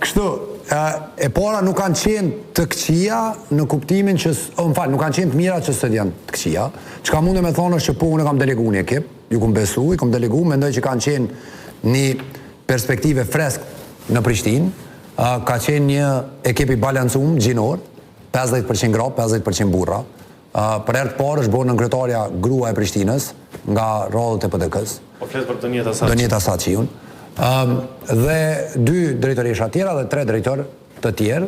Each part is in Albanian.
Kështu, e para nuk kanë qenë të këqia në kuptimin që, nuk kanë qenë të mira që së janë të këqia. Çka mundem me thonë është që unë kam delegu një ekip, ju kom besu, i kom delegu, mendoj që kanë qenë një perspektive fresk në Prishtinë, ka qenë një ekip i balancum, gjinor, 50% gra, 50% burra. Për herë të parë është bërë në kryetaria grua e Prishtinës, nga rodhët e PDK-s. Po flet për Dënjeta Saçi. Dënjeta Saçiun. Dhe 2 drejtoresha tjera dhe 3 drejtor të tjerë,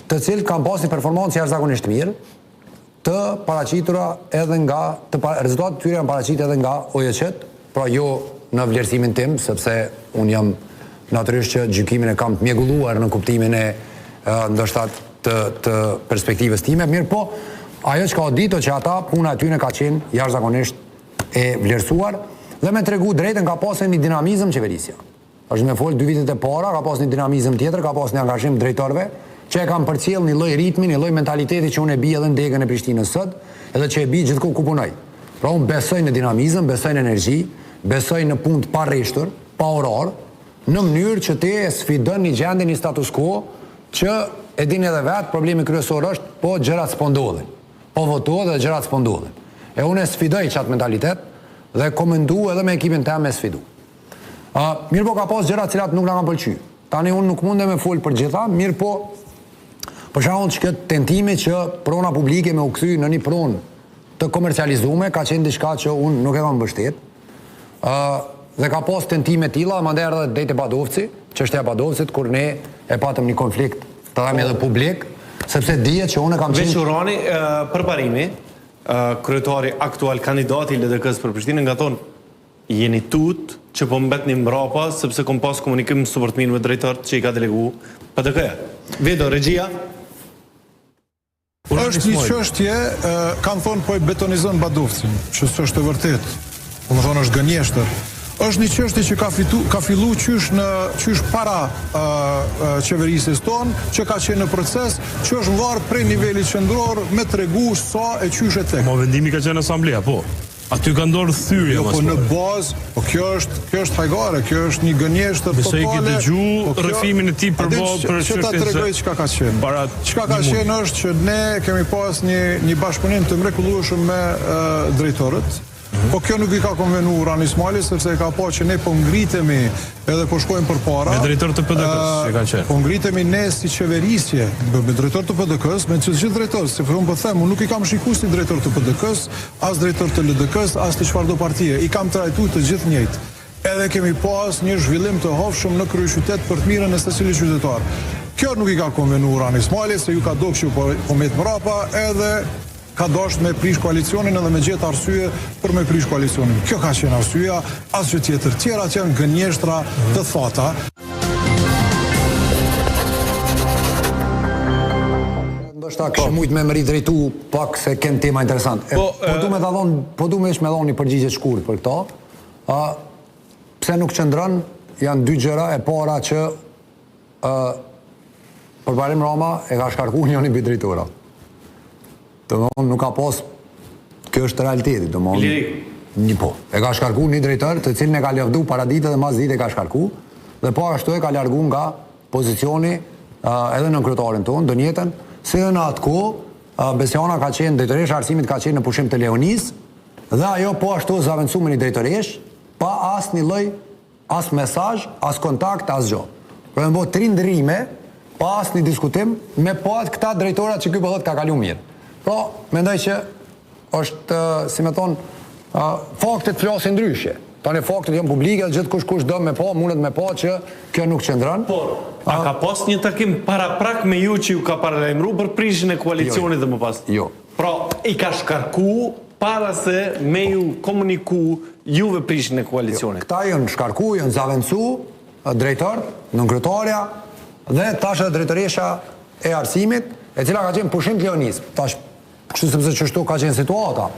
të cilët kanë pas një performancë jashtëzakonisht mirë, të paraqitura edhe nga rezultatet e tyre janë paraqitur edhe nga OJC-t, pra jo në vlerësimin tim, sepse unë jam natyrisht që gjykimin e kam të mjegulluar në kuptimin e ndoshta të perspektivës time, mirë po ajo që ka ditur që ata puna e tyre ka qenë jashtëzakonisht e vlerësuar dhe me tregu drejtën ka pasur një dinamizëm qeverisja. Është me fol 2 vitet e para, ka pasur një dinamizëm tjetër, ka pasur një angazhim drejtorëve që e kanë përcjell një lloj ritmi, një lloj mentaliteti që unë e bi edhe në degën e Prishtinës sot, edhe që e bi gjithku ku punoj. Pra unë besoj në dinamizëm, besoj në energji, besoj në punë të parreshtur, pa orar, në mënyrë që ti e sfidon një gjendje, një status quo, që e dini edhe vetë, problemi kryesor është po gjërat s'po ndodhin. Po votohet dhe gjërat s'po ndodhin. E unë e sfidoj qatë mentalitet dhe komendu edhe me ekipin tem me sfidu. Mirë po ka pas gjërat cilat nuk na kanë pëlqyer. Tani unë nuk mundem me fol për gjitha, mirë po për shembull që këtë tentime që prona publike me u kthy në një pronë të komercializuar ka qenë diçka që unë nuk e kam mbështet. Dhe ka pas tentime tilla, mandej erdhi drejt e Badovci, çështja e Badovcit kur ne e patëm një konflikt, të them edhe publik, sepse dihet që unë kam qenë Veçurani përparimi, kryetari aktual kandidati i LDK-s për Prishtinën nga tonë jeni tut që po mbetni mbrapa sepse kom pas komunikim super të mirë me drejtorët që i ka delegu PDK-ja. Vedo regjia. Është një çështje, kanë thonë po e betonizon Badovcin, që s'është e vërtetë. Do të thonë është gënjeshtër. Është një çështje që ka filluar qysh para qeverisjes tonë, që ka qenë në proces, që është varë prej nivelit qendror me tregu sa e qysh e tek. Po vendimi ka qenë asamblea, po. Aty ka ndorë thyrje. Jo, po në bazë, po kjo është hajgare, kjo është një gënjeshtër totale. Besoj ke dëgju rrëfimin e tij për që ta tregoj çka ka qenë. Çka ka qenë është që ne kemi pas një bashkëpunim të mrekullueshëm me drejtorët. Po kjo nuk i ka konvenu Rani Ismaili, sepse ka pa që ne po ngritemi edhe po shkojmë përpara. Me drejtor të PDK-s që ka qenë. Po ngritemi ne si qeverisje, me drejtor të PDK-s, me të gjithë drejtorët, se unë po them, unë nuk i kam shikuar si drejtor të PDK-s, as drejtor të LDK-s, as të çfarëdo partie. I kam trajtuar të gjithë njëjtë. Edhe kemi pas një zhvillim të hovshëm në kryeqytet për të mirën e secilit qytetar. Kjo nuk i ka konvenu Rani Ismaili, se ju ka dogë po me të mbrapa, edhe ka dashur me prish koalicionin edhe me gjetë arsye për me prish koalicionin. Kjo ka qenë arsyeja, asgjë tjetër. Tjerat janë gënjeshtra të thata. Ndoshta kishë mujt me mëri drejtu pak se ken tema interesant. Po du me dhon një përgjigje të shkurt për këto. Pse nuk qëndron, janë 2 gjëra. E para që përparim Roma e ka shkarku njëri mbi drejtora. Nuk ka pas, kjo është realiteti, një po. E ka shkarku një drejtor të cilin e ka lëvdu para dite dhe mas dite e ka shkarku, dhe po ashtu e ka largu nga pozicioni edhe në kryetarin tonë, Dënjetën, si dhe në atë kohë, Besiana ka qenë, drejtoresha arsimit ka qenë në pushim të Leonis, dhe ajo po ashtu zavendësu me një drejtoresh, pa as një lloj, as mesazh, as kontakt, as gjë. Pra më bëu 3 ndryrime, pa as një diskutim, me po atë këta drejtorat që ky po thotë ka kalu mirë. Pra, mendoj që është, si me thonë, faktet flasin ndryshe. Tani faktet janë publike dhe gjithë kush do me pa, mundet me pa që kjo nuk qëndron. Por, a ka pas një takim para prak me ju që ju ka paralajmëruar për prishjen e koalicionit dhe më pas? Jo. Pra, i ka shkarku para se me ju komuniku juve prishjen e koalicionit. Këta janë shkarku, janë zavendësu drejtor, nënkryetaria dhe tash edhe drejtoresha e arsimit, e cila ka qenë pushim të Leonis. Tash kështu sepse çështu ka qenë situata.